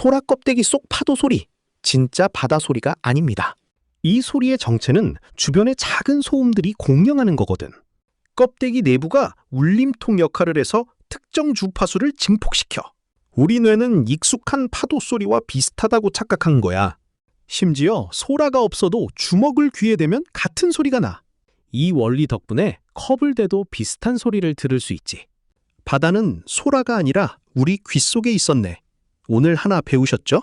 소라 껍데기 속 파도 소리, 진짜 바다 소리가 아닙니다. 이 소리의 정체는 주변의 작은 소음들이 공명하는 거거든. 껍데기 내부가 울림통 역할을 해서 특정 주파수를 증폭시켜. 우리 뇌는 익숙한 파도 소리와 비슷하다고 착각한 거야. 심지어 소라가 없어도 주먹을 귀에 대면 같은 소리가 나. 이 원리 덕분에 컵을 대도 비슷한 소리를 들을 수 있지. 바다는 소라가 아니라 우리 귀 속에 있었네. 오늘 하나 배우셨죠?